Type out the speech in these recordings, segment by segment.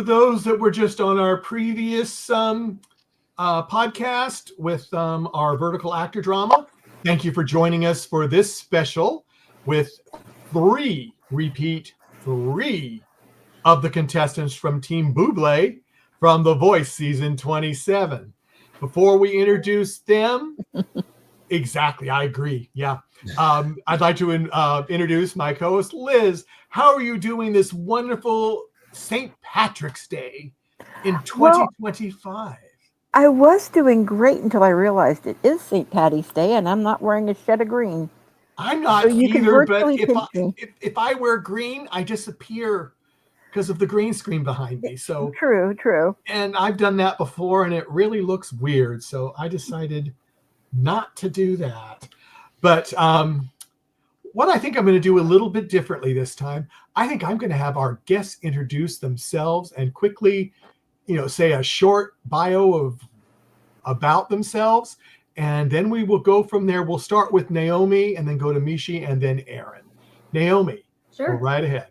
for those that were just on our previous podcast with our vertical actor drama, thank you for joining us for this special with three of the contestants from Team Buble from The Voice Season 27. Before we introduce them, exactly, I agree. Yeah. I'd like to introduce my co-host, Liz. How are you doing this wonderful St. Patrick's Day in 2025? I was doing great until I realized it is St. Patty's Day and I'm not wearing a shed of green. I'm not So you can either, but virtually pinch me. if I wear green, I disappear because of the green screen behind me. So True. And I've done that before and it really looks weird. So I decided not to do that. But what I think I'm going to do a little bit differently this time, I think I'm going to have our guests introduce themselves and quickly, say a short bio about themselves. And then we will go from there. We'll start with Naomi and then go to Mishi and then Aaron. Naomi, Sure. Go right ahead.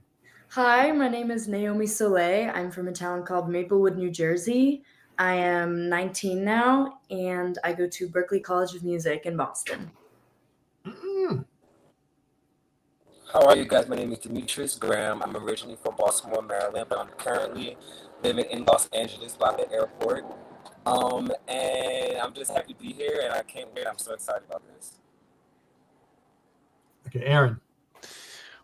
Hi, my name is Naomi Soleil. I'm from a town called Maplewood, New Jersey. I am 19 now, and I go to Berklee College of Music in Boston. How are you guys? My name is Dimitrius Graham. I'm originally from Baltimore, Maryland, but I'm currently living in Los Angeles by the airport. And I'm just happy to be here, and I can't wait. I'm so excited about this. Okay, Aaron.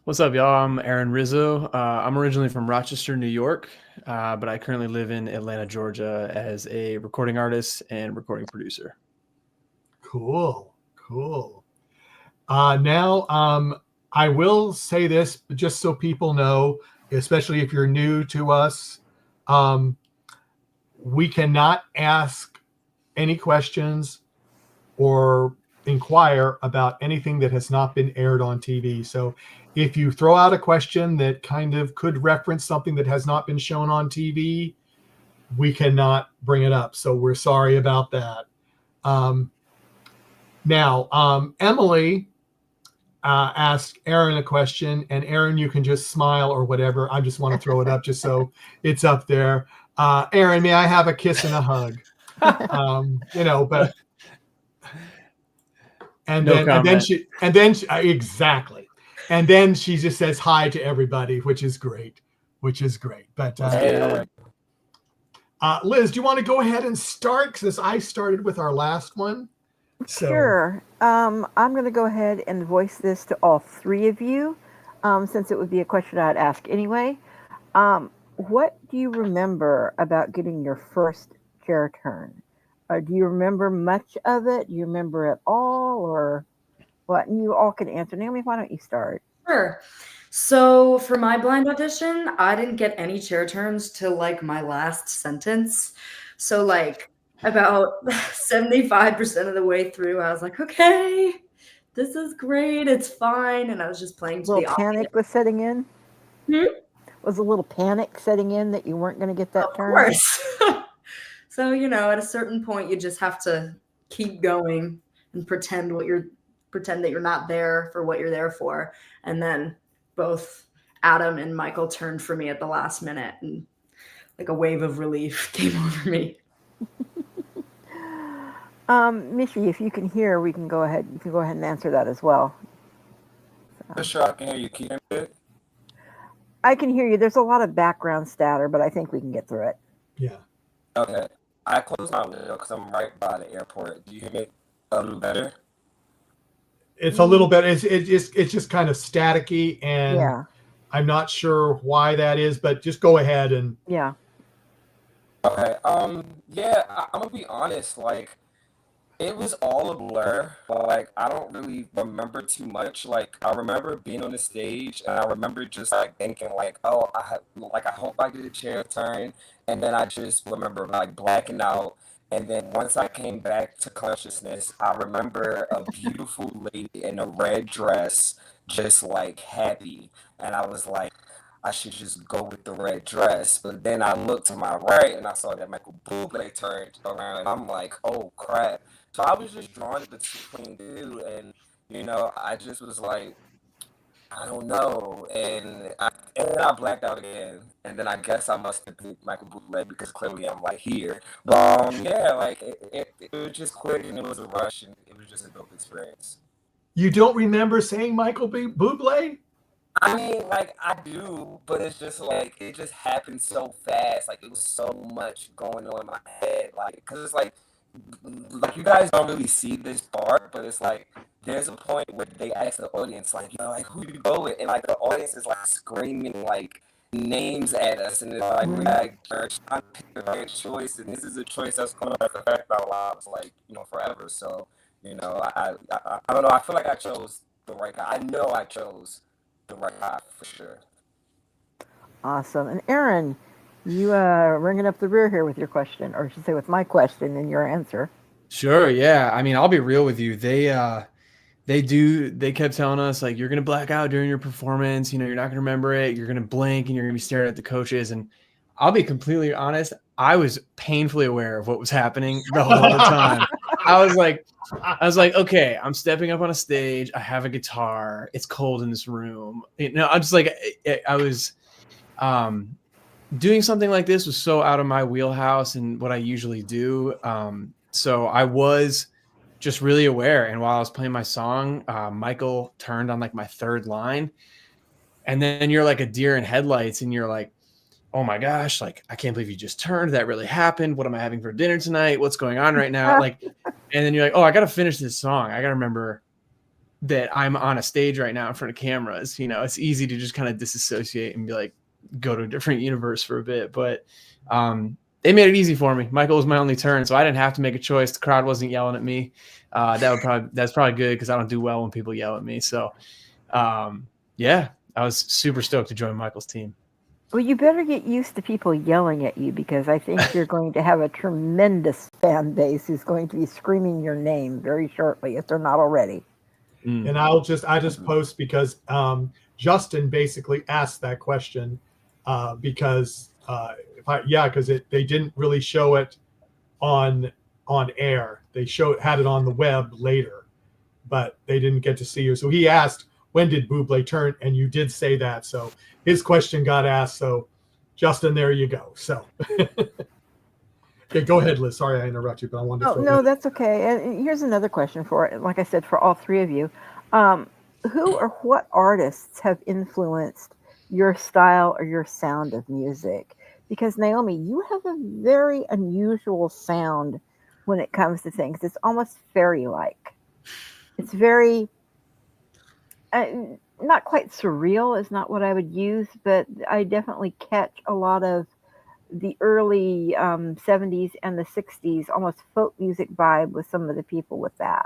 What's up, y'all? I'm Aaron Rizzo. I'm originally from Rochester, New York, but I currently live in Atlanta, Georgia as a recording artist and recording producer. Cool. Now, I will say this just so people know, especially if you're new to us, we cannot ask any questions or inquire about anything that has not been aired on TV. So if you throw out a question that kind of could reference something that has not been shown on TV, we cannot bring it up. So we're sorry about that. Now, Emily asked Aaron a question, and Aaron, you can just smile or whatever. I just want to throw it up just so it's up there. Aaron, may I have a kiss and a hug? But and then she exactly. And then she just says hi to everybody, which is great. But Liz, do you want to go ahead and start? Because I started with our last one. So. Sure. I'm going to go ahead and voice this to all three of you, since it would be a question I'd ask anyway. What do you remember about getting your first chair turn? Or do you remember much of it? Do you remember it all, or what? And you all can answer. Naomi, why don't you start? Sure. So for my blind audition, I didn't get any chair turns till my last sentence. So about 75% of the way through, I was like, okay, this is great. It's fine. And I was just playing to the panic was setting in? Was a little panic setting in that you weren't going to get that turn? Of course. So, at a certain point, you just have to keep going and pretend that you're not there for what you're there for. And then both Adam and Michael turned for me at the last minute, and a wave of relief came over me. Mishi, if you can hear, we can go ahead. You can go ahead and answer that as well. So. Sure, I can hear you. Can you hear me? I can hear you. There's a lot of background statter, but I think we can get through it. Yeah. Okay. I closed my window because I'm right by the airport. Do you hear me a little better? It's a little bit. It's just kind of staticky, and yeah. I'm not sure why that is, but just go ahead and. Yeah. Okay. Yeah. I'm gonna be honest. It was all a blur. I don't really remember too much. I remember being on the stage, and I remember just thinking oh, I hope I get a chair turn, and then I just remember blacking out. And then once I came back to consciousness, I remember a beautiful lady in a red dress, just happy, and I was like, I should just go with the red dress. But then I looked to my right, and I saw that Michael Bublé turned around, and I'm like, oh crap. So I was just drawn between the two, and I just was like, I don't know, and then I blacked out again, and then I guess I must have picked Michael Bublé because clearly I'm like here. But yeah, like it was just quick and it was a rush and it was just a dope experience. You don't remember saying Michael Bublé? I mean, like I do, but it's just like it just happened so fast. Like it was so much going on in my head. Like, cause it's like you guys don't really see this part, but it's like there's a point where they ask the audience, like, you know, like who do you go with, and like the audience is like screaming like names at us, and it's like we like are trying to pick the right choice, and this is a choice that's gonna like affect our lives, like forever. So I don't know. I feel like I chose the right guy. I know I chose the right guy for sure. Awesome. And Aaron, you ringing up the rear here with your question, or I should say with my question and your answer. Sure. Yeah. I mean, I'll be real with you. They kept telling us like, you're going to black out during your performance. You're not going to remember it. You're going to blink and you're going to be staring at the coaches. And I'll be completely honest. I was painfully aware of what was happening the whole time. I was like, okay, I'm stepping up on a stage. I have a guitar. It's cold in this room. I'm just like, I was, doing something like this was so out of my wheelhouse and what I usually do. So I was just really aware. And while I was playing my song, Michael turned on like my third line. And then you're like a deer in headlights and you're like, oh my gosh, like, I can't believe you just turned. That really happened. What am I having for dinner tonight? What's going on right now? Like, and then you're like, oh, I got to finish this song. I got to remember that I'm on a stage right now in front of cameras. It's easy to just kind of disassociate and be like, go to a different universe for a bit. But they made it easy for me. Michael was my only turn, so I didn't have to make a choice. The crowd wasn't yelling at me. That's probably good because I don't do well when people yell at me. So yeah, I was super stoked to join Michael's team. Well, you better get used to people yelling at you because I think you're going to have a tremendous fan base who's going to be screaming your name very shortly if they're not already. And I just post because Justin basically asked that question because they didn't really show it on air. They had it on the web later, but they didn't get to see you. So he asked, when did Bublé turn? And you did say that. So his question got asked. So Justin, there you go. So okay, go ahead, Liz. Sorry I interrupted you, but I wanted to No, that's okay. And here's another question like I said, for all three of you. Who or what artists have influenced your style or your sound of music? Because Naomi, you have a very unusual sound when it comes to things. It's almost fairy-like. It's very, not quite surreal is not what I would use, but I definitely catch a lot of the early 70s and the 60s, almost folk music vibe with some of the people with that.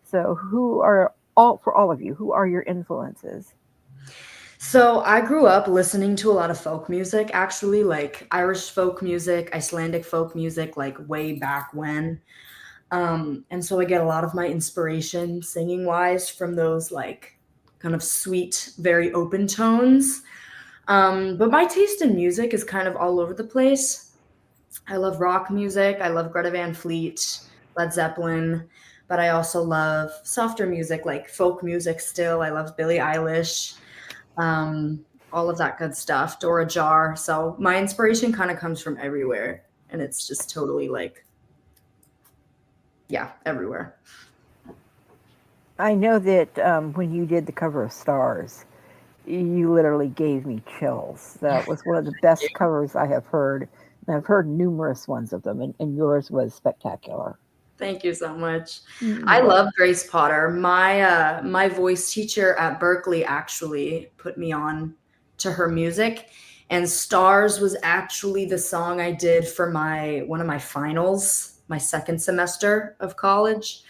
So for all of you, who are your influences? So I grew up listening to a lot of folk music, actually, like Irish folk music, Icelandic folk music, like way back when. And so I get a lot of my inspiration singing wise from those like kind of sweet, very open tones. But my taste in music is kind of all over the place. I love rock music. I love Greta Van Fleet, Led Zeppelin, but I also love softer music like folk music still. I love Billie Eilish, all of that good stuff, Dora Jar. So my inspiration kind of comes from everywhere, and it's just totally like, yeah, everywhere. I know that when you did the cover of Stars, you literally gave me chills. That was one of the best covers I have heard. And I've heard numerous ones of them, and yours was spectacular. Thank you so much. I love Grace Potter. My voice teacher at Berkeley actually put me on to her music, and Stars was actually the song I did for one of my finals, my second semester of college.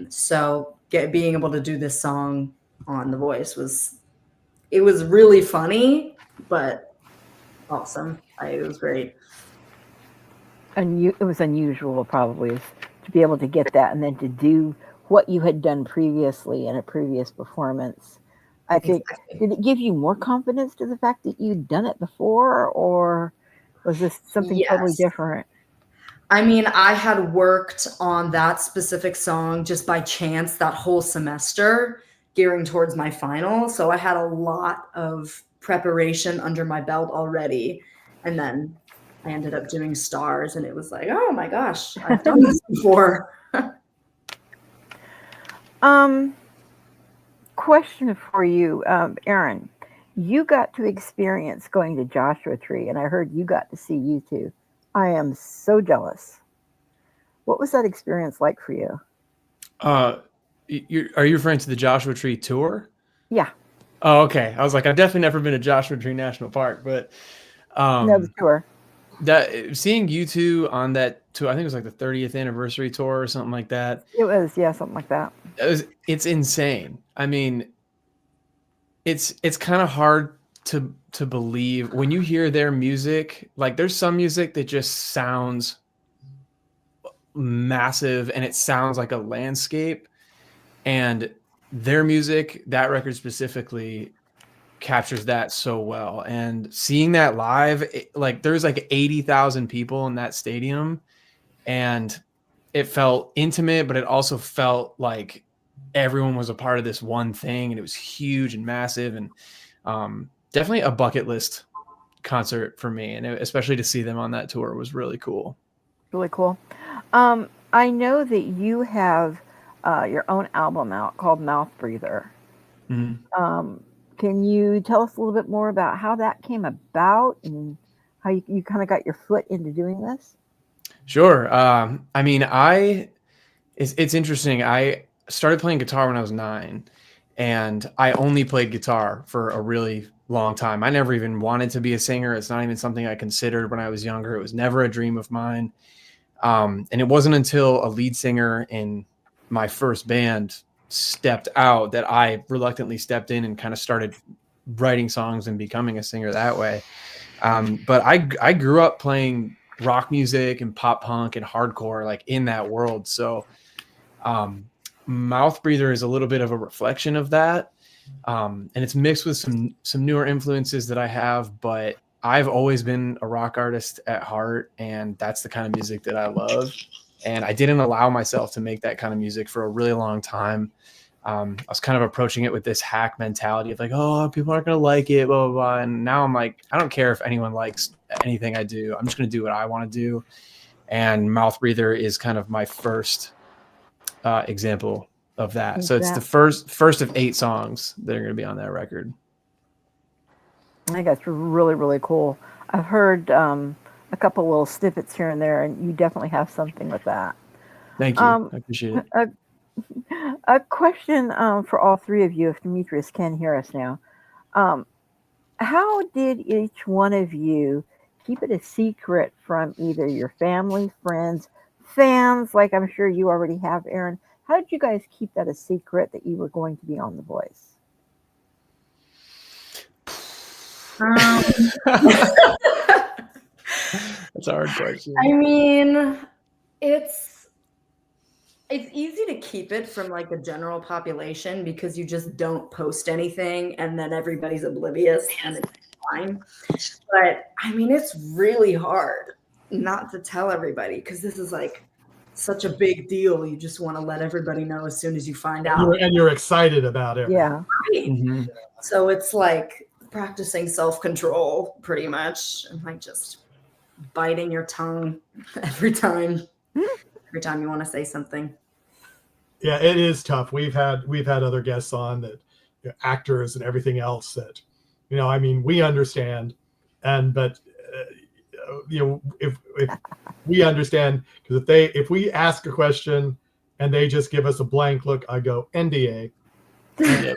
So being able to do this song on The Voice was really funny, but awesome. It was great. It was unusual, probably, to be able to get that and then to do what you had done previously in a previous performance. I think, did it give you more confidence to the fact that you'd done it before, or was this something totally different? I mean, I had worked on that specific song just by chance that whole semester, gearing towards my final. So I had a lot of preparation under my belt already. And then I ended up doing stars, and it was like, oh my gosh, I've done this before. Question for you, Aaron. You got to experience going to Joshua Tree, and I heard you got to see U2. I am so jealous. What was that experience like for you? Are you referring to the Joshua Tree tour? Yeah. Oh, okay. I was like, I've definitely never been to Joshua Tree National Park, but No, the tour. that seeing U2 on that tour, I think it was like the 30th anniversary tour or something like that. It was, yeah, something like that. It's insane. I mean, it's kind of hard to believe when you hear their music. Like, there's some music that just sounds massive and it sounds like a landscape, and their music, that record specifically, captures that so well. And seeing that live, like there's like 80,000 people in that stadium, and it felt intimate, but it also felt like everyone was a part of this one thing, and it was huge and massive, and definitely a bucket list concert for me. And especially to see them on that tour was really cool. Really cool. I know that you have your own album out called Mouth Breather. Mm-hmm. Can you tell us a little bit more about how that came about and how you kind of got your foot into doing this? Sure. I mean, it's interesting. I started playing guitar when I was 9, and I only played guitar for a really long time. I never even wanted to be a singer. It's not even something I considered when I was younger. It was never a dream of mine. And it wasn't until a lead singer in my first band stepped out that I reluctantly stepped in and kind of started writing songs and becoming a singer that way. But I grew up playing rock music and pop punk and hardcore, like in that world. So Mouth Breather is a little bit of a reflection of that. And it's mixed with some newer influences that I have, but I've always been a rock artist at heart, and that's the kind of music that I love. And I didn't allow myself to make that kind of music for a really long time. I was kind of approaching it with this hack mentality of like, oh, people aren't going to like it, blah, blah, blah. And now I'm like, I don't care if anyone likes anything I do. I'm just going to do what I want to do. And Mouth Breather is kind of my first example of that. So it's the first of 8 songs that are going to be on that record. I think that's really, really cool. I've heard a couple little snippets here and there, and you definitely have something with that. Thank you. I appreciate it. A question for all three of you, if Dimitrius can hear us now. How did each one of you keep it a secret from either your family, friends, fans, like I'm sure you already have, Aaron? How did you guys keep that a secret that you were going to be on The Voice? That's a hard question. I mean, it's easy to keep it from like the general population because you just don't post anything and then everybody's oblivious and it's fine. But I mean, it's really hard not to tell everybody because this is like such a big deal. You just want to let everybody know as soon as you find out. And you're excited about it. Yeah. Right. Mm-hmm. So it's like practicing self-control pretty much, and like just biting your tongue every time you want to say something. Yeah, it is tough. We've had other guests on that, actors and everything else that, I mean, we understand, but if we understand, because if we ask a question and they just give us a blank look, I go NDA. Yeah.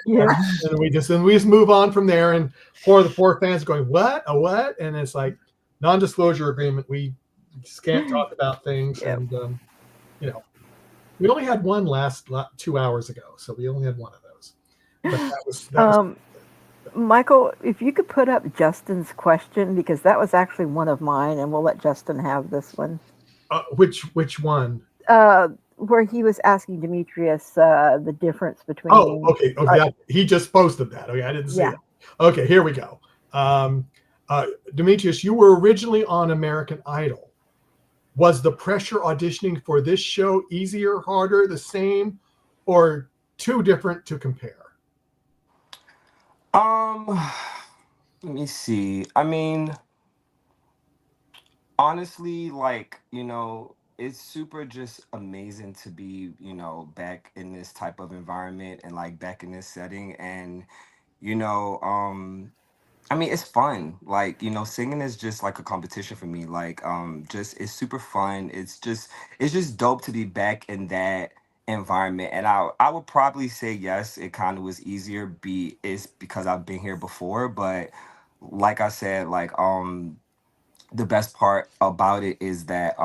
And we just move on from there, and the poor fans going, what? A what? And it's like non-disclosure agreement. We just can't talk about things. Yep. And we only had one last 2 hours ago, so we only had one of those. But that was Michael, if you could put up Justin's question, because that was actually one of mine, and we'll let Justin have this one. Which one? Where he was asking Dimitrius the difference between. Oh, okay. He just posted that. Okay, I didn't see it. Okay, here we go. Dimitrius, you were originally on American Idol. Was the pressure auditioning for this show easier, harder, the same, or too different to compare? Um, let me see. I mean, honestly, like, it's super just amazing to be, back in this type of environment and like back in this setting. And, you know, um, I mean, it's fun. Like, singing is just like a competition for me. Like, just it's super fun. It's just dope to be back in that environment. And I would probably say yes, it kind of was easier it's because I've been here before, but like I said, like the best part about it is that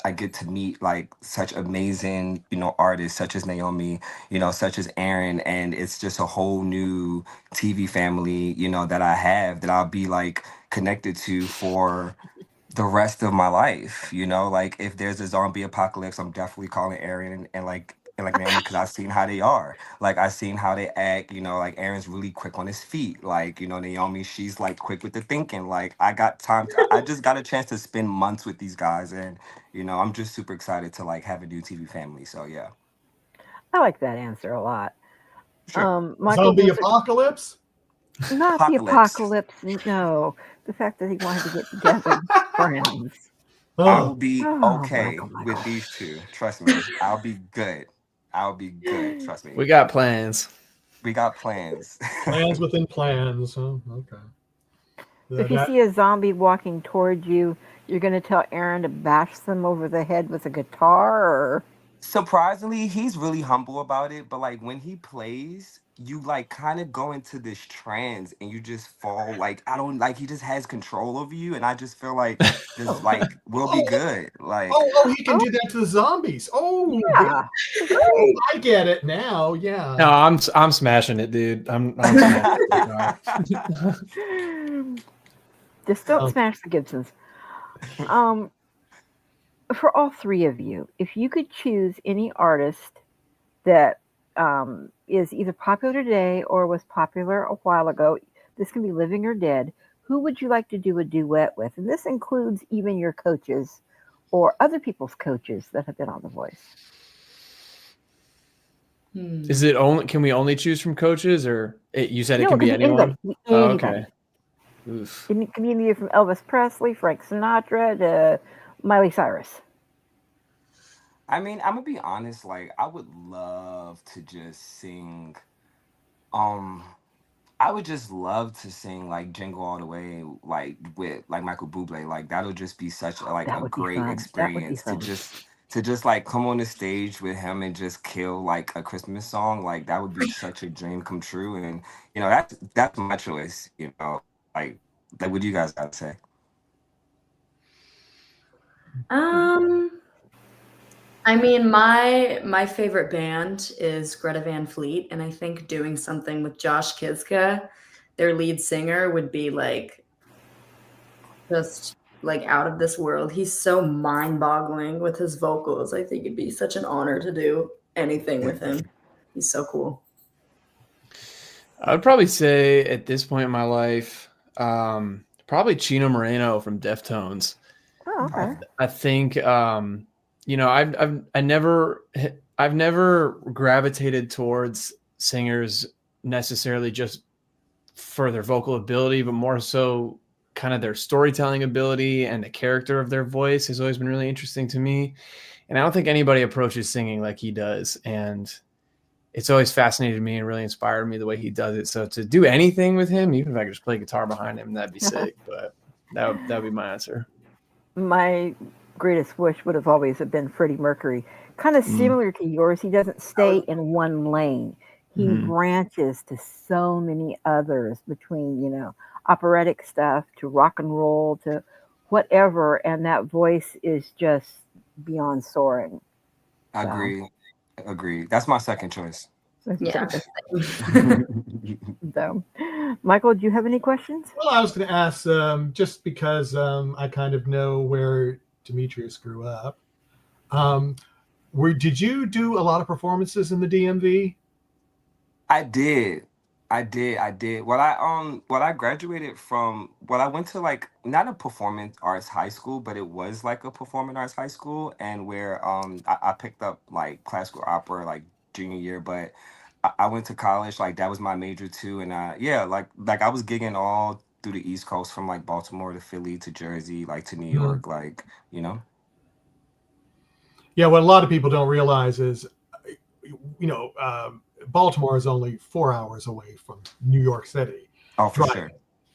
I get to meet like such amazing, artists such as Naomi, such as Aaron, and it's just a whole new TV family, that I have that I'll be like connected to for the rest of my life. Like if there's a zombie apocalypse, I'm definitely calling Aaron and like Naomi because I've seen how they are. Like I've seen how they act. Like Aaron's really quick on his feet. Like Naomi, she's like quick with the thinking. Like I got time. I just got a chance to spend months with these guys, and I'm just super excited to like have a new TV family. So yeah, I like that answer a lot. sure. Michael, Zombie was it apocalypse? not the Apocalypse. apocalypse? No, the fact that he wanted to get together with friends. I Oh, will be Oh, okay Michael, with Michael. these two. Trust me. I'll be good. I'll be good. Trust me. We got plans. We got plans. plans within plans. Oh, okay. If you That see a zombie walking towards you, you're going to tell Aaron to bash them over the head with a guitar, or Surprisingly, he's really humble about it, but like when he plays, you like kind of go into this trance and you just fall like I don't like he just has control over you and I just feel like this oh, like we'll be oh, good. Like he can oh do that to the zombies. Oh, yeah, great. I get it now. Yeah. No, I'm smashing it, dude. I'm smashing the Just don't Um, smash the Gibsons. Um, for all three of you, if you could choose any artist that is either popular today or was popular a while ago, this can be living or dead, who would you like to do a duet with? And this includes even your coaches or other people's coaches that have been on The Voice. Is it only? Can we only choose from coaches, or you said it No, can it be could be anybody. anyone? It could be Oh, anybody. okay. Oof. It can be either from Elvis Presley, Frank Sinatra, to Miley Cyrus. I mean, I'm gonna be honest, like I would love to just sing um I would just love to sing like Jingle All the Way like with like Michael Bublé. Like that'll just be such like That a would be great fun. That would be experience fun. to just like come on the stage with him and just kill like a Christmas song. Like that would be such a dream come true. And that's my choice, Like what do you guys gotta say? Um, I mean, my favorite band is Greta Van Fleet, and I think doing something with Josh Kiska, their lead singer, would be like just like out of this world. He's so mind-boggling with his vocals. I think it'd be such an honor to do anything with him. He's so cool. I would probably say at this point in my life, probably Chino Moreno from Deftones. Oh, okay. I think I've never gravitated towards singers necessarily just for their vocal ability, but more so kind of their storytelling ability and the character of their voice has always been really interesting to me. And I don't think anybody approaches singing like he does. And it's always fascinated me and really inspired me the way he does it. So to do anything with him, even if I could just play guitar behind him, that'd be sick. But that'd be my answer. My greatest wish would have always have been Freddie Mercury. Kind of Mm. similar to yours, he doesn't stay in one lane. He Mhm. branches to so many others between, operatic stuff to rock and roll to whatever, and that voice is just beyond soaring. So, Agree. That's my second choice. Yeah. so, Michael, do you have any questions? well, I was going to ask, just because I kind of know where Dimitrius grew up. Did you do a lot of performances in the DMV? I did. I did. What I graduated from, I went to like not a performance arts high school, but it was like a performing arts high school, and where I picked up like classical opera like junior year, but I went to college, like that was my major too, and yeah, like I was gigging all through the East Coast from like Baltimore to Philly to Jersey, like to New Mhm. York, like you know. Yeah, what a lot of people don't realize is, Baltimore is only 4 hours away from New York City. Oh, for Driving.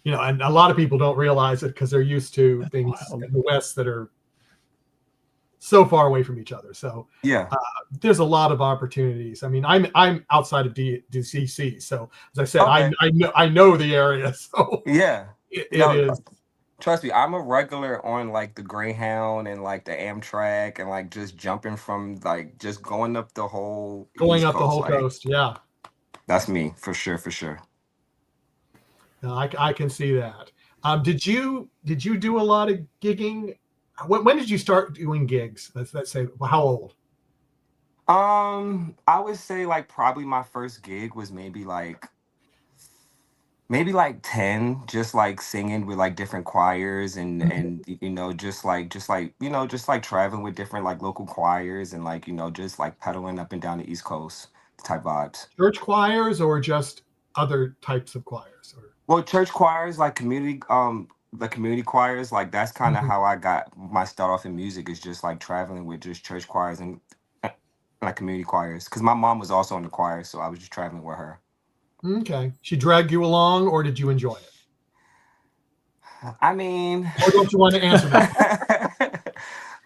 sure. And a lot of people don't realize it because they're used to things Wild. in the West that are so far away from each other. So Yeah. there's a lot of opportunities. I mean, I'm outside of DCC, so as I said, Okay. I know the area, so Yeah. it No, is. trust me, I'm a regular on like the Greyhound and like the Amtrak and like just jumping from like just going up the whole Going East up the Coast. whole Like coast. Yeah, that's me for sure, for sure. no, I can see that. Did you do a lot of gigging? When did you start doing gigs? Let's say, how old? I would say like probably my first gig was maybe like 10, just like singing with like different choirs and just like traveling with different like local choirs and like just like pedaling up and down the East Coast type vibes. Church choirs or just other types of choirs? Or Well, church choirs, like the community choirs, like that's kind of Mhm. how I got my start off in music, is just like traveling with just church choirs and like community choirs. Because my mom was also in the choir, so I was just traveling with her. Okay, she dragged you along, or did you enjoy it? I mean, Or don't you want to answer that?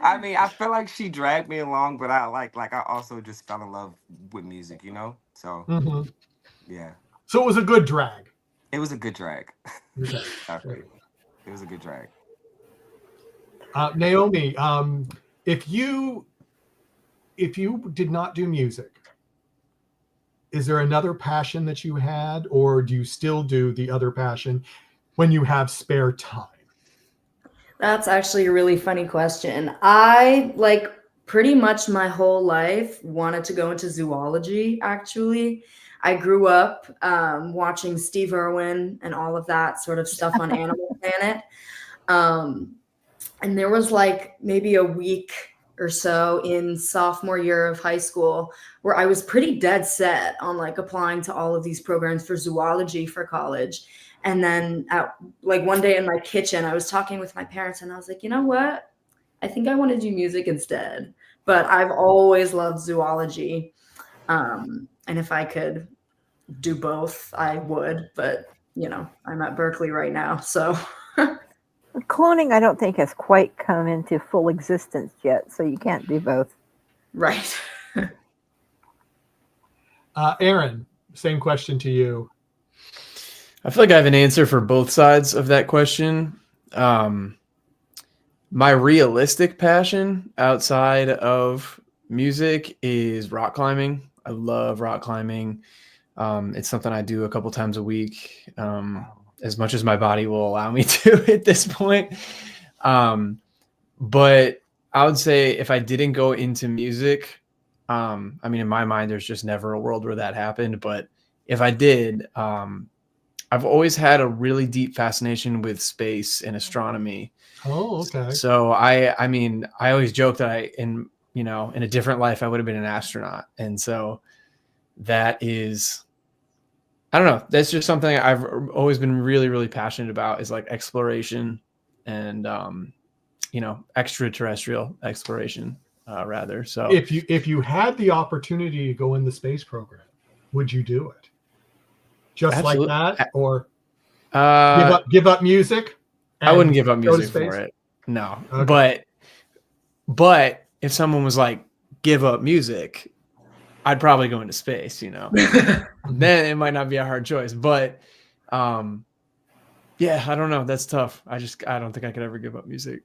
I mean, I feel like she dragged me along, but I also just fell in love with music, you know? So Hmm. yeah, So it was a good drag. it was a good drag. Okay. Definitely, it was a good drag. Naomi, if you did not do music, is there another passion that you had, or do you still do the other passion when you have spare time? That's actually a really funny question. I like pretty much my whole life wanted to go into zoology, actually. I grew up watching Steve Irwin and all of that sort of stuff on Animal Planet. Um, and there was like maybe a week or so in sophomore year of high school where I was pretty dead set on like applying to all of these programs for zoology for college. And then like one day in my kitchen, I was talking with my parents and I was like, you know what? I think I want to do music instead. But I've always loved zoology. And if I could do both, I would. But, I'm at Berkeley right now. So, Cloning, I don't think, has quite come into full existence yet, so you can't do both. right. Aaron, same question to you. I feel like I have an answer for both sides of that question. My realistic passion outside of music is rock climbing. I love rock climbing. It's something I do a couple times a week, as much as my body will allow me to at this point. But I would say if I didn't go into music, I mean, in my mind, there's just never a world where that happened. But if I did, I've always had a really deep fascination with space and astronomy. Oh, okay. So I mean, I always joke that in a different life, I would have been an astronaut. And so that is, I don't know. That's just something I've always been really, really passionate about, is like exploration and, extraterrestrial exploration, rather. So If you had the opportunity to go in the space program, would you do it? Just like absolutely. that, or Uh, give up music? I wouldn't And give up go to music for space? it. No, Okay. but if someone was like, give up music, I'd probably go into space, then it might not be a hard choice, but, yeah, I don't know. That's tough. I don't think I could ever give up music.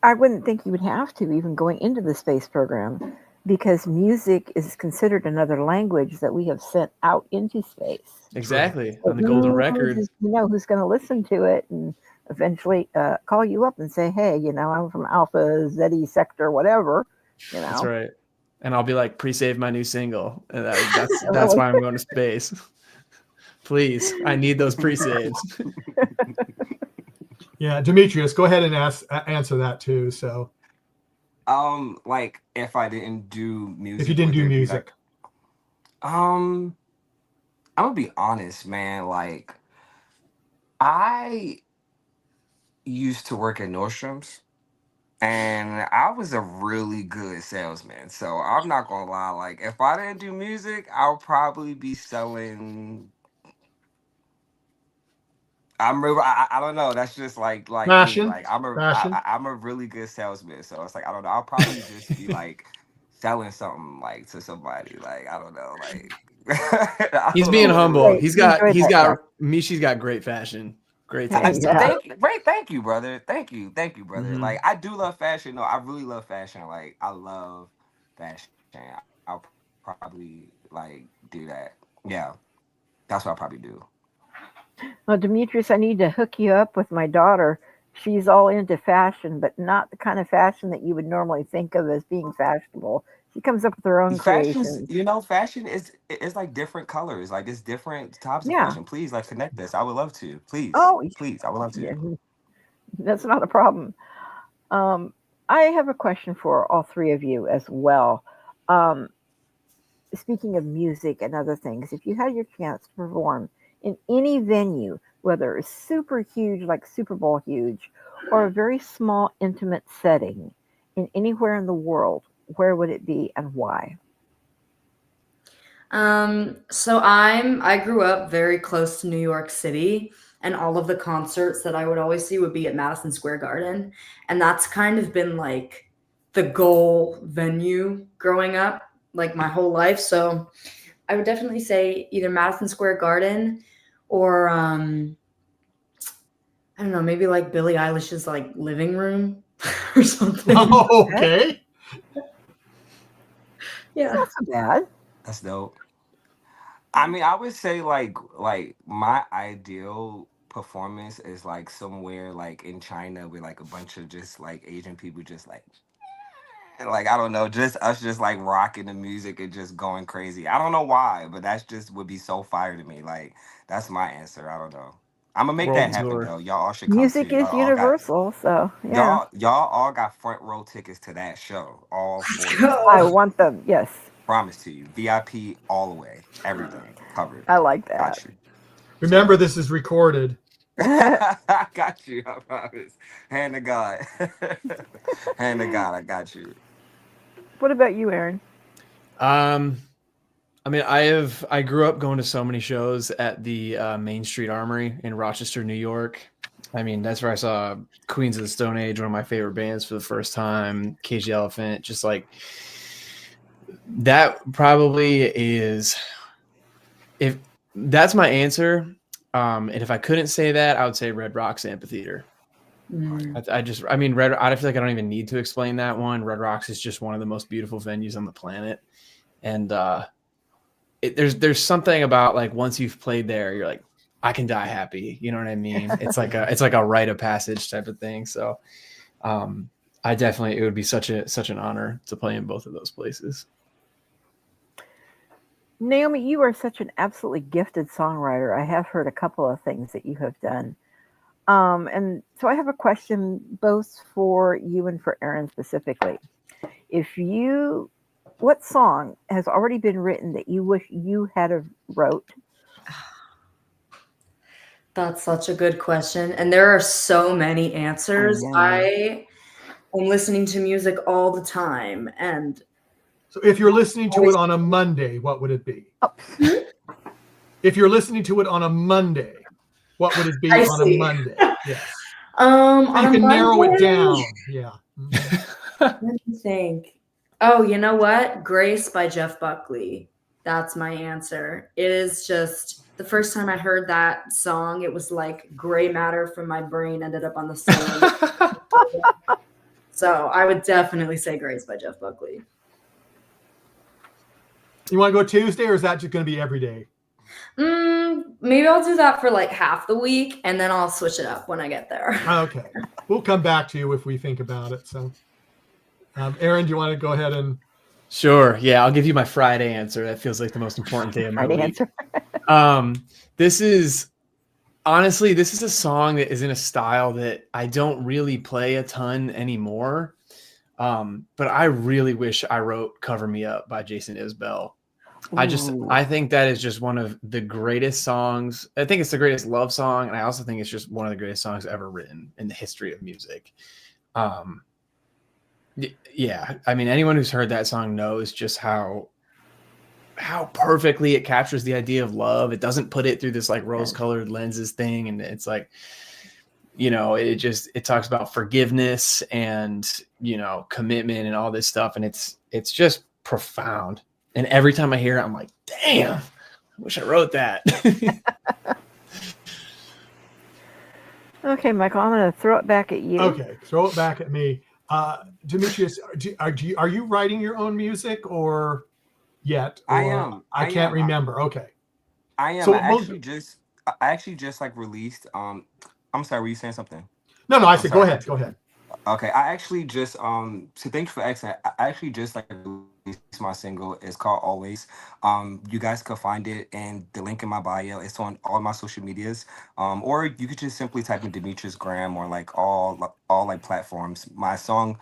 I wouldn't think you would have to, even going into the space program, because music is considered another language that we have sent out into space. Exactly. So On the golden who record. who's going to listen to it and eventually call you up and say, hey, I'm from Alpha Zeti Sector, whatever. That's right. And I'll be like, pre-save my new single. And that's why I'm going to space. Please, I need those pre-saves. Yeah, Dimitrius, go ahead and answer that too. So, Like if I didn't do music, if you didn't would do there be, music, like, I'm gonna be honest, man. Like, I used to work at Nordstrom's, and I was a really good salesman. So I'm not gonna lie. Like, if I didn't do music, I'll probably be selling. I don't know. That's just like me. Fashion, Like fashion. I'm a really good salesman. So it's like I don't know. I'll probably just be like selling something like to somebody. Like I don't know. Like I He's don't being know what it humble. is. Great. You enjoyed He's that, yeah. got Mishi's got great fashion. Great taste in it. Yeah. Thank you, brother. Thank you, brother. Mhm. Like I do love fashion. No, I really love fashion. Like I love fashion. I'll probably like do that. Yeah, that's what I'll probably do. Well, Demetrius, I need to hook you up with my daughter. She's all into fashion, but not the kind of fashion that you would normally think of as being fashionable. She comes up with her own Fashions, creations. fashion is like different colors. Like it's different types of Yeah. fashion. Please, like connect us. I would love to. Please, Oh, please, I would love yeah, to. that's not a problem. Um, I have a question for all three of you as well. Um, Speaking of music and other things, if you had your chance to perform in any venue, whether it's super huge, like Super Bowl huge, or a very small, intimate setting in anywhere in the world, where would it be and why? So I grew up very close to New York City, and all of the concerts that I would always see would be at Madison Square Garden, and that's kind of been like the goal venue growing up, like my whole life. So I would definitely say either Madison Square Garden or I don't know, maybe like Billie Eilish's like living room or something. Okay. Yeah. Not so bad. That's dope. I mean, I would say like my ideal performance is like somewhere like in China with like a bunch of just like Asian people just like I don't know, just us just like rocking the music and just going crazy. I don't know why, but that's just would be so fire to me. Like that's my answer. I don't know. I'm gonna make that World happen tour. though. Y'all all should come Music too. is universal, so yeah. Y'all all got front row tickets to that show. All Let's four of y'all. I go. want them. Yes, Promise to you. VIP all the way. Everything covered. I like that. Got you. Remember, this is recorded. I got you. I promise. Hand to God. Hand to God. I got you. What about you, Aaron? I mean, I grew up going to so many shows at the Main Street Armory in Rochester, New York. I mean, that's where I saw Queens of the Stone Age, one of my favorite bands, for the first time. Cage the Elephant, just like that. Probably is, if that's my answer. And if I couldn't say that, I would say Red Rocks Amphitheater. Mm. I mean, I feel like I don't even need to explain that one. Red Rocks is just one of the most beautiful venues on the planet, and there's something about like once you've played there, you're like, I can die happy. You know what I mean? It's like a rite of passage type of thing. So, I definitely, it would be such an honor to play in both of those places. Naomi, you are such an absolutely gifted songwriter. I have heard a couple of things that you have done. And so I have a question both for you and for Aaron specifically. What song has already been written that you wish you had have wrote? That's such a good question. And there are so many answers. know. I am listening to music all the time. And So if you're listening to it on a Monday, what would it be? Oh, If you're listening to it on a Monday, what would it be I on a see. Monday? Yes. on You a can narrow it Monday, down. Yeah. Mhm. let me think. Oh, you know what? Grace by Jeff Buckley. That's my answer. It is just the first time I heard that song, it was like gray matter from my brain ended up on the ceiling. So I would definitely say Grace by Jeff Buckley. You want to go Tuesday, or is that just going to be every day? Maybe I'll do that for like half the week, and then I'll switch it up when I get there. Okay. We'll come back to you if we think about it. So, Aaron, do you want to go ahead and? Sure. Yeah, I'll give you my Friday answer. That feels like the most important day of my Friday week. answer. This is honestly, this is a song that is in a style that I don't really play a ton anymore. But I really wish I wrote "Cover Me Up" by Jason Isbell. I think that is just one of the greatest songs. I think it's the greatest love song, and I also think it's just one of the greatest songs ever written in the history of music. Yeah, I mean, anyone who's heard that song knows just how perfectly it captures the idea of love. It doesn't put it through this like rose-colored lenses thing, and it's like, you know, it talks about forgiveness and, you know, commitment and all this stuff, and it's just profound. And every time I hear it, I'm like, damn, I wish I wrote that. Okay, Michael, I'm going to throw it back at you. Okay, throw it back at me. Demetrius, are you writing your own music or yet? Or I am. I can't remember. Okay. I am. So I actually just like released. I'm sorry, were you saying something? No, I said sorry. Go ahead. Okay, I actually just so thanks for asking. I actually just like released my single. It's called Always. You guys could find it in the link in my bio. It's on all my social medias. Or you could just simply type in Dimitrius Graham or like all like platforms. My song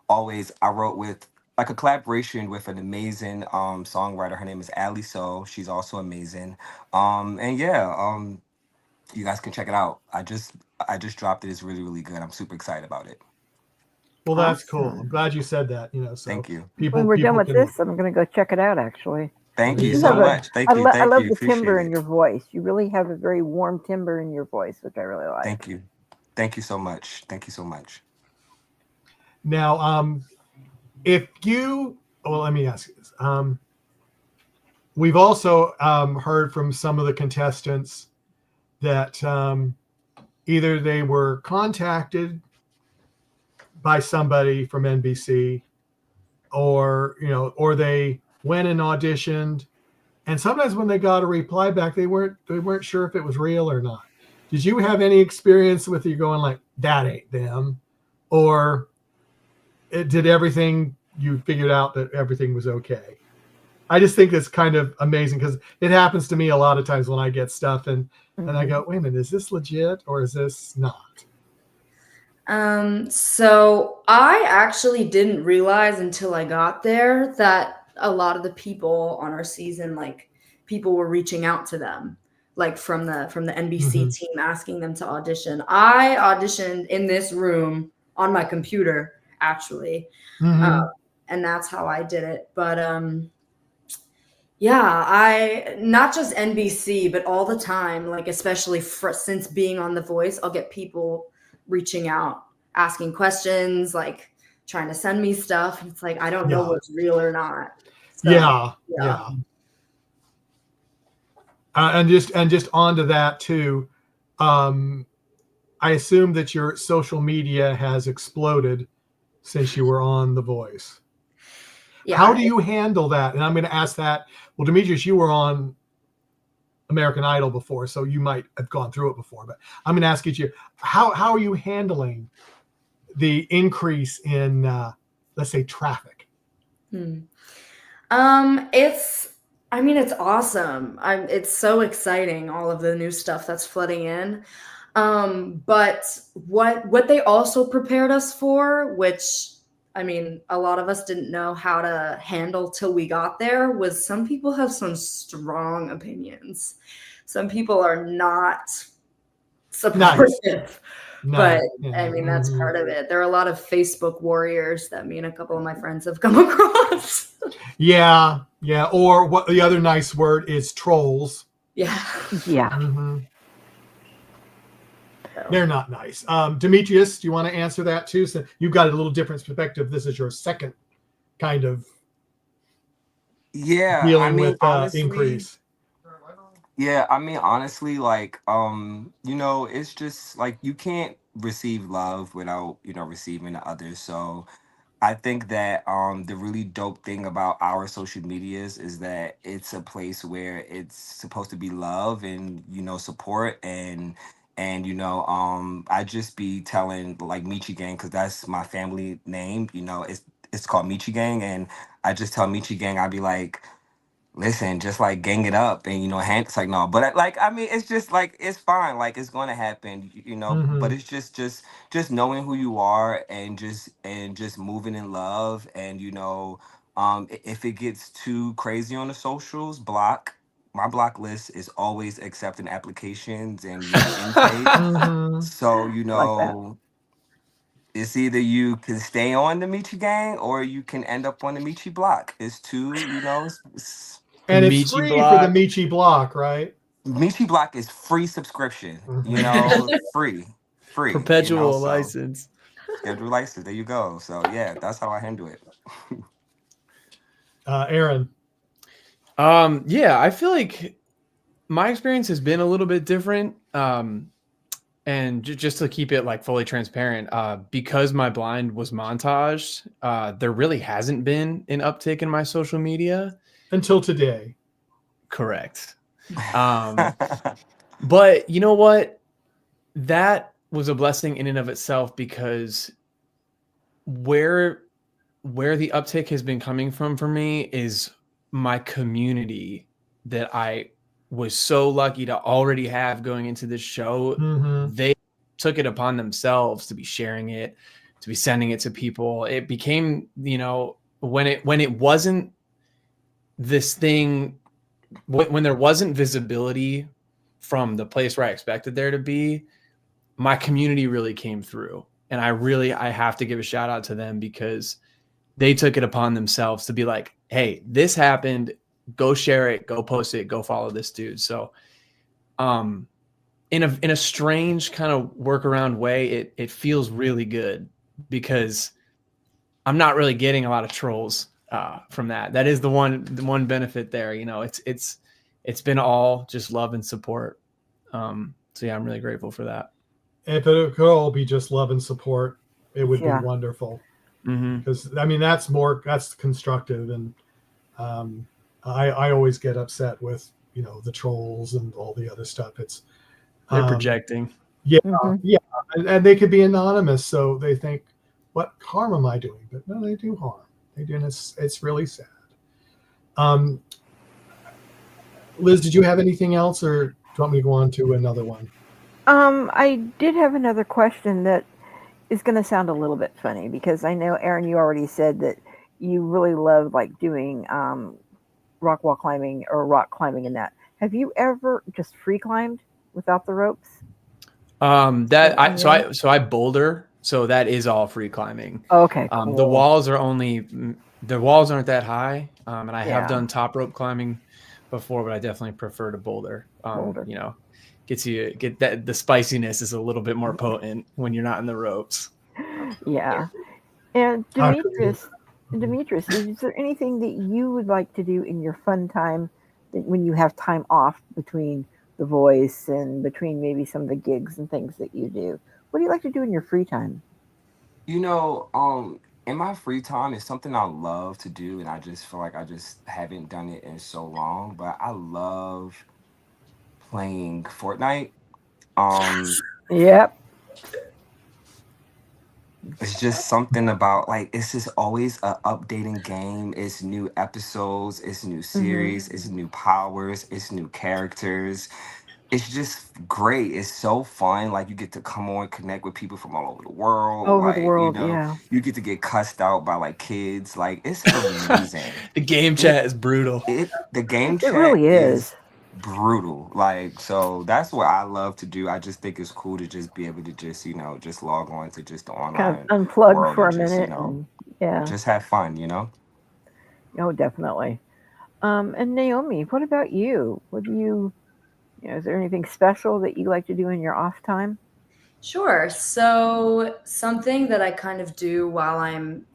Always I wrote with like a collaboration with an amazing songwriter. Her name is Ali So. She's also amazing. And yeah, you guys can check it out. I just dropped it. It's really, really good. I'm super excited about it. Well, that's cool. I'm glad you said that. You know, so thank you. When we're done with this, I'm going to go check it out. Actually, thank you so much. Thank you. I love the timbre in your voice. You really have a very warm timbre in your voice, which I really like. Thank you. Thank you so much. Thank you so much. Now, if you, well, let me ask you this. We've also heard from some of the contestants that either they were contacted by somebody from NBC, or they went and auditioned, and sometimes when they got a reply back, they weren't sure if it was real or not. Did you have any experience with you going like, that ain't them, or did everything, you figured out that everything was okay? I just think it's kind of amazing because it happens to me a lot of times when I get stuff and I go, wait a minute, is this legit or is this not? So I actually didn't realize until I got there that a lot of the people on our season, like people were reaching out to them, like from the NBC team, asking them to audition. I auditioned in this room on my computer, actually. And that's how I did it. But yeah, I not just NBC, but all the time, like especially since being on The Voice, I'll get people reaching out, asking questions, like trying to send me stuff. It's like I don't know what's real or not. So, yeah. And just onto that too. I assume that your social media has exploded since you were on The Voice. Yeah. How do you handle that? And I'm going to ask that. Well, Demetrius, you were on American Idol before, so you might have gone through it before. But I'm going to ask you, how are you handling the increase in, let's say, traffic? It's awesome. It's so exciting, all of the new stuff that's flooding in. But what they also prepared us for, which I mean, a lot of us didn't know how to handle till we got there, was some people have some strong opinions. Some people are not supportive. But I mean, that's part of it. There are a lot of Facebook warriors that me and a couple of my friends have come across. Yeah. Or what the other nice word is, trolls. Yeah. They're not nice. Dimitrius, do you want to answer that too? So you've got a little different perspective. This is your second kind of dealing with honestly, increase. Yeah, I mean, honestly, like, it's just like you can't receive love without, receiving others. So I think that the really dope thing about our social medias is that it's a place where it's supposed to be love and, support and I just be telling like Michi Gang, because that's my family name, it's called Michi Gang, and I just tell Michi Gang, I'd be like, listen, just like gang it up and it's like no, but like I mean it's just like it's fine, like it's gonna happen, but it's just knowing who you are and just moving in love and If it gets too crazy on the socials, block. My block list is always accepting applications and intake. Mhm. So, I like that. it's either you can stay on the Michi gang or you can end up on the Michi block. It's two, And it's Michi free for the block. Michi block, right? Michi block is free subscription, Mhm. free, Perpetual so license. schedule license. There you go. So yeah, that's how I handle it. Aaron. Yeah, I feel like my experience has been a little bit different. And just to keep it like fully transparent, because my blind was montaged, there really hasn't been an uptick in my social media. Until today. Correct. But you know what? That was a blessing in and of itself, because where the uptick has been coming from for me is my community that I was so lucky to already have going into this show. Mhm. They took it upon themselves to be sharing it, to be sending it to people. It became, when it wasn't this thing, when there wasn't visibility from the place where I expected there to be, my community really came through. And I have to give a shout out to them, because they took it upon themselves to be like, hey, this happened, go share it, go post it, go follow this dude. So in a strange kind of workaround way, it feels really good, because I'm not really getting a lot of trolls from that. That is the one benefit there. It's been all just love and support. So yeah, I'm really grateful for that. If it could all be just love and support, it would be Yeah. wonderful. Mm-hmm. Because I mean, that's constructive, and I always get upset with the trolls and all the other stuff. It's They're projecting. yeah, Mhm. yeah, and they could be anonymous, so they think, what harm am I doing? But no, they do harm. They do, and it's really sad. Liz, did you have anything else, or do you want me to go on to another one? I did have another question that is going to sound a little bit funny, because I know, Aaron, you already said that you really love like doing rock wall climbing or rock climbing and that. Have you ever just free climbed without the ropes? I boulder, so that is all free climbing. Okay, cool. The walls aren't that high, and I have done top rope climbing before, but I definitely prefer to boulder. Boulder. The spiciness is a little bit more potent when you're not in the ropes. Yeah. And I agree. Demetrius, is there anything that you would like to do in your fun time, that when you have time off between The Voice and between maybe some of the gigs and things that you do? What do you like to do in your free time? In my free time, it's something I love to do, and I just feel like I just haven't done it in so long. But I love playing Fortnite. Yep. It's just something about, like, it's just always a updating game. It's new episodes, it's new series, it's new powers, it's new characters. It's just great. It's so fun. Like, you get to come on, connect with people from all over the world. Over the Like, world, yeah. you get to get cussed out by like kids. Like, it's amazing. The game chat is brutal. The game It chat really is. brutal. Like, so that's what I love to do. I just think it's cool to just be able to just just log on to just the Kind online of unplug world for a and just minute. Yeah. just have fun. Oh, definitely. And Naomi, what about you? What do you is there anything special that you like to do in your off time? Sure. So something that I kind of do while I'm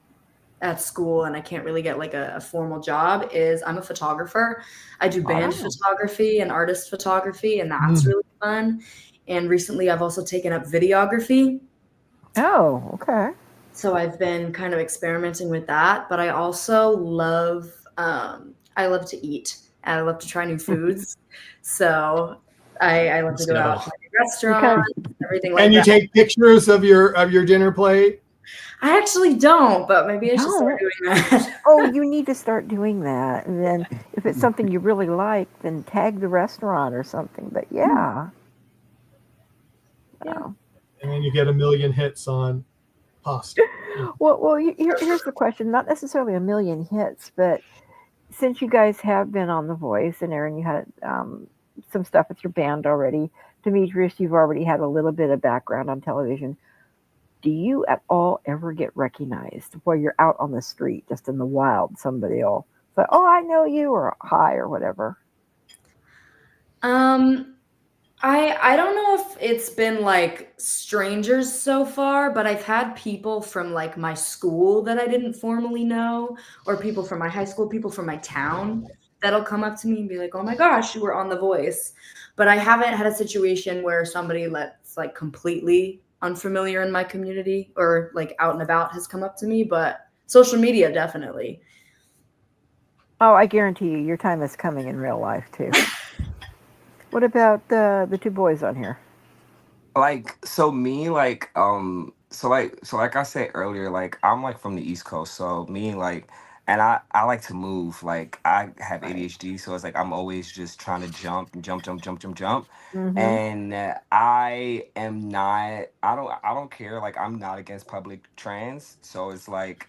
at school and I can't really get like a formal job is I'm a photographer. I do band Oh. photography and artist photography, and that's really fun. And recently I've also taken up videography. Oh, okay. So I've been kind of experimenting with that, but I also love to eat and I love to try new foods. So I love to go out to restaurants, everything like that. And you take pictures of your dinner plate? I actually don't, but maybe I should start doing that. Oh, you need to start doing that. And then if it's something you really like, then tag the restaurant or something. But yeah. Yeah. Oh. And then you get a million hits on pasta. Well, here's the question. Not necessarily a million hits, but since you guys have been on The Voice, and Aaron, you had some stuff with your band already. Dimitrius, you've already had a little bit of background on television. Do you at all ever get recognized while you're out on the street, just in the wild? Somebody will say, "Oh, I know you," or "Hi," or whatever. I don't know if it's been like strangers so far, but I've had people from like my school that I didn't formally know, or people from my high school, people from my town that'll come up to me and be like, "Oh my gosh, you were on The Voice." But I haven't had a situation where somebody that's like completely unfamiliar in my community or like out and about has come up to me, but social media definitely. Oh, I guarantee you, your time is coming in real life too. What about the two boys on here? Like, so me, like, like I said earlier, like I'm like from the East Coast, so me, like, and I like to move. Like I have Right. ADHD, so it's like I'm always just trying to jump. Mm-hmm. And I am not. I don't care. Like I'm not against public trans, so it's like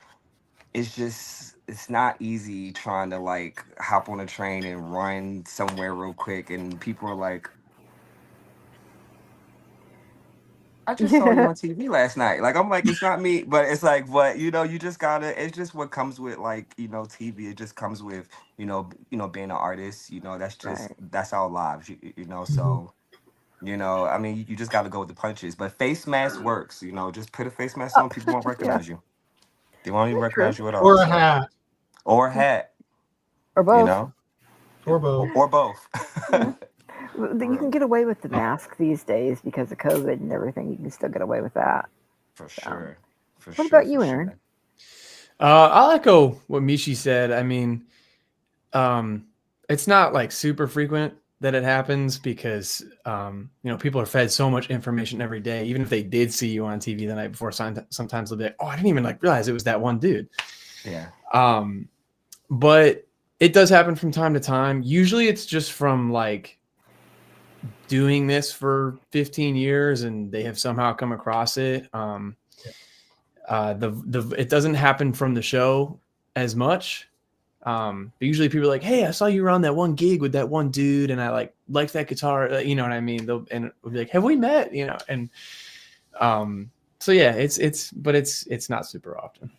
it's not easy trying to like hop on a train and run somewhere real quick, and people are like, I just saw you on TV last night. Like I'm like, it's not me, but it's like, but you just gotta. It's just what comes with like TV. It just comes with being an artist. Right. That's our lives. Mhm. So I mean, you just gotta go with the punches. But face mask works. Just put a face mask on. People won't Yeah, recognize you. They won't even that's true. recognize you at all. Or a So hat, or a hat. Or You both. know, or both. or both. Yeah. For You can real. get away with the mask these days because of COVID and everything. You can still get away with that. For So, sure. For what sure. about For you, Aaron? sure. I'll echo what Mishi said. I mean, it's not like super frequent that it happens because people are fed so much information every day. Even if they did see you on TV the night before, sometimes they'll be like, "Oh, I didn't even like realize it was that one dude." Yeah. But it does happen from time to time. Usually, it's just from like doing this for 15 years, and they have somehow come across it. It doesn't happen from the show as much. But usually people are like, "Hey, I saw you were on that one gig with that one dude, and I like that guitar." You know what I mean? And we'll be like, "Have we met?" And so yeah, it's not super often.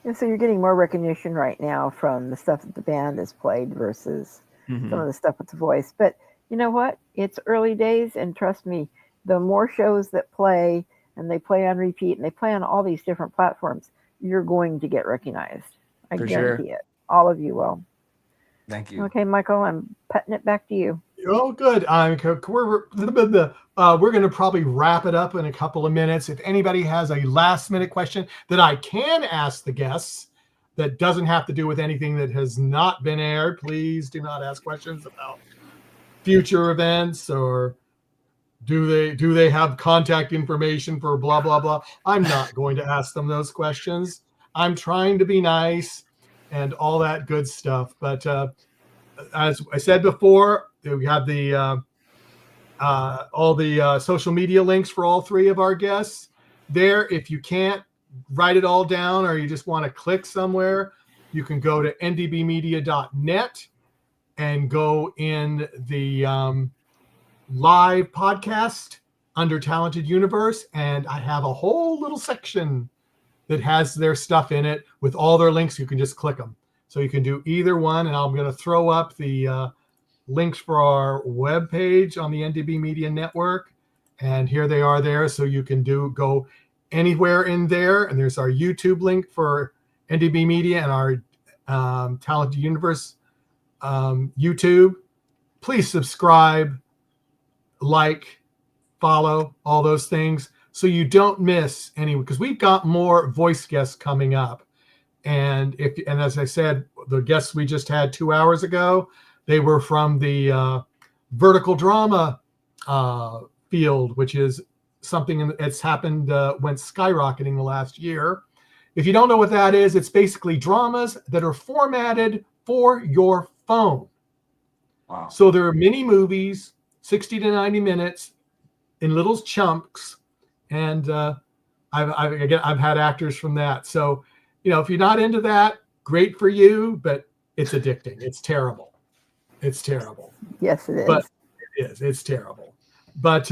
And so you're getting more recognition right now from the stuff that the band has played versus some of the stuff with The Voice. But you know what? It's early days, and trust me, the more shows that play, and they play on repeat, and they play on all these different platforms, you're going to get recognized. I For sure. guarantee it. All of you will. Thank you. Okay, Michael, I'm putting it back to you. Oh, good. We're going to probably wrap it up in a couple of minutes. If anybody has a last minute question that I can ask the guests that doesn't have to do with anything that has not been aired, please do not ask questions about future events or do they have contact information for blah, blah, blah. I'm not going to ask them those questions. I'm trying to be nice and all that good stuff. But as I said before, we have the all the social media links for all three of our guests there. If you can't write it all down or you just want to click somewhere, you can go to ndbmedia.net and go in the live podcast under Talented Universe. And I have a whole little section that has their stuff in it with all their links. You can just click them. So you can do either one. And I'm going to throw up the links for our webpage on the NDB Media Network. And here they are there. So you can go anywhere in there. And there's our YouTube link for NDB Media and our Talented Universe YouTube. Please subscribe, like, follow, all those things so you don't miss any, because we've got more voice guests coming up. And as I said, the guests we just had 2 hours ago, they were from the vertical drama field, which is something that's happened, went skyrocketing the last year. If you don't know what that is, it's basically dramas that are formatted for your phone. Wow. So there are mini movies, 60 to 90 minutes in little chunks. And I've had actors from that. So, if you're not into that, great for you, but it's addicting. It's terrible. It's terrible. Yes, it is. But it is. It's terrible. But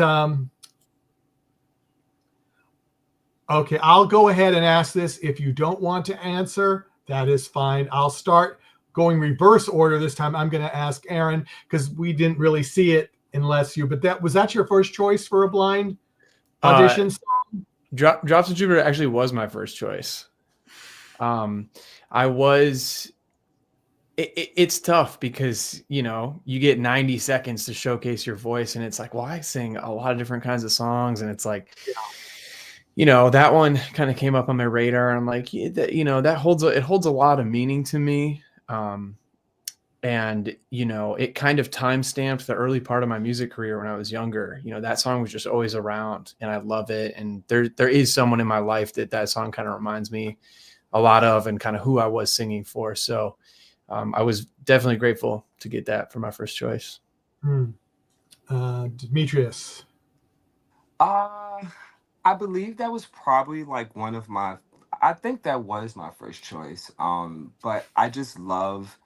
okay, I'll go ahead and ask this. If you don't want to answer, that is fine. I'll start going reverse order this time. I'm going to ask Aaron because we didn't really see it unless you. But was that your first choice for a blind audition? Drops of Jupiter actually was my first choice. It's tough because, you get 90 seconds to showcase your voice and it's like, well, I sing a lot of different kinds of songs. And it's like, that one kind of came up on my radar. And I'm like, that holds a lot of meaning to me. And, it kind of time-stamped the early part of my music career when I was younger. That song was just always around and I love it. And there is someone in my life that song kind of reminds me a lot of and kind of who I was singing for. So I was definitely grateful to get that for my first choice. Dimitrius. I believe that was probably like I think that was my first choice. But I just love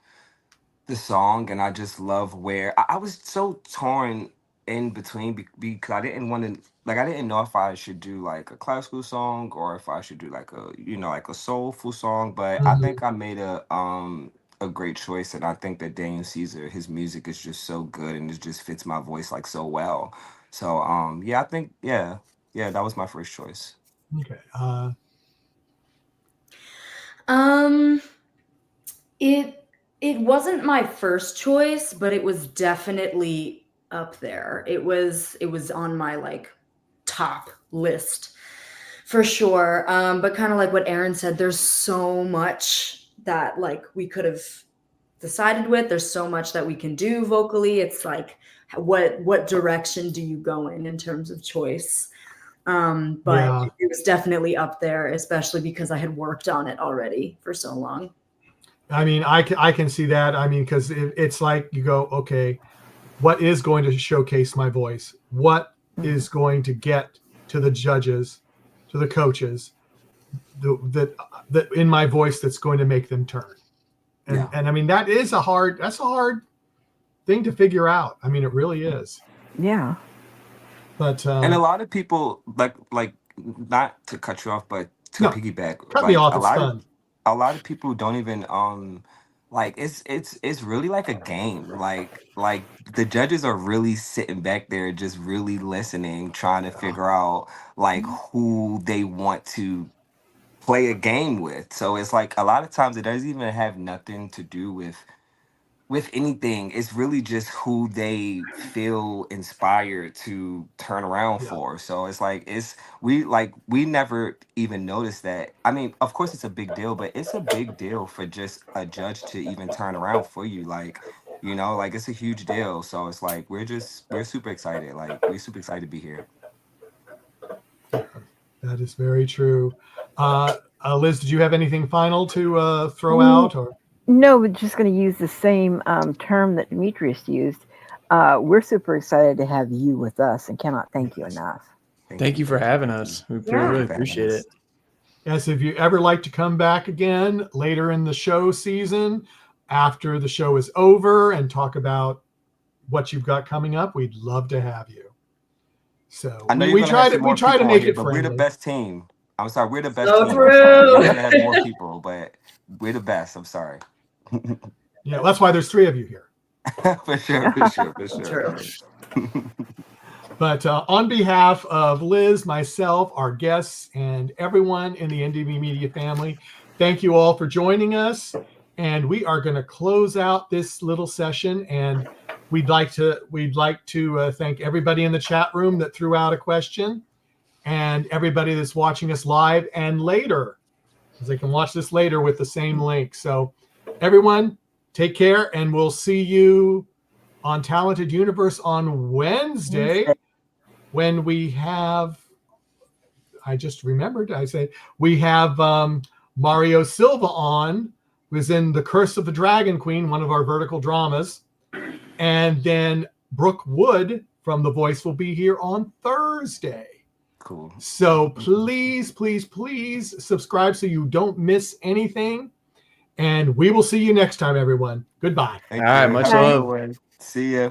the song and I just love where I was so torn in between because I didn't want to, I didn't know if I should do like a classical song or if I should do like a soulful song, but I think I made a great choice. And I think that Daniel Caesar, his music is just so good and it just fits my voice like so well. So, I think, that was my first choice. Okay. It wasn't my first choice, but it was definitely up there. It was on my top list for sure. But kind of like what Aaron said, there's so much that we could have decided with. There's so much that we can do vocally. It's like, what direction do you go in terms of choice? But it was definitely up there, especially because I had worked on it already for so long. I mean, I can see that. I mean, because it's like you go, okay, what is going to showcase my voice? What is going to get to the judges, to the coaches, that in my voice that's going to make them turn? And I mean, that's a hard thing to figure out. I mean, it really is. Yeah. But and a lot of people like not to cut you off, but to piggyback. Cut me off. It's fun. A lot of people don't even it's really like a game. Like the judges are really sitting back there just really listening, trying to figure out who they want to play a game with. So it's like a lot of times it doesn't even have nothing to do with anything. It's really just who they feel inspired to turn around for. So it's we never even noticed that. I mean, of course it's a big deal, but it's a big deal for just a judge to even turn around for you. It's a huge deal. So it's we're super excited. We're super excited to be here. That is very true. Liz, did you have anything final to throw out or? No, we're just going to use the same term that Dimitrius used. We're super excited to have you with us and cannot thank you enough. Thank you for having us. We really appreciate it. Yes, if you ever like to come back again later in the show season, after the show is over and talk about what you've got coming up, we'd love to have you. So we try to make it friendly. We're the best team. I'm sorry, we're the best so team. True. We're going to have more people, but we're the best. I'm sorry. Yeah, that's why there's 3 of you here. For sure. True. But on behalf of Liz, myself, our guests, and everyone in the NDB Media family, thank you all for joining us. And we are going to close out this little session. And we'd like to thank everybody in the chat room that threw out a question, and everybody that's watching us live and later, because they can watch this later with the same link. So everyone, take care, and we'll see you on Talented Universe on Wednesday when we have, I just remembered, we have Mario Silva on, who's in The Curse of the Dragon Queen, one of our vertical dramas. And then Brooke Wood from The Voice will be here on Thursday. cool. So please, please, please subscribe so you don't miss anything. And we will see you next time, everyone. Goodbye. Thank All right, you. much Have a good love. one. See ya.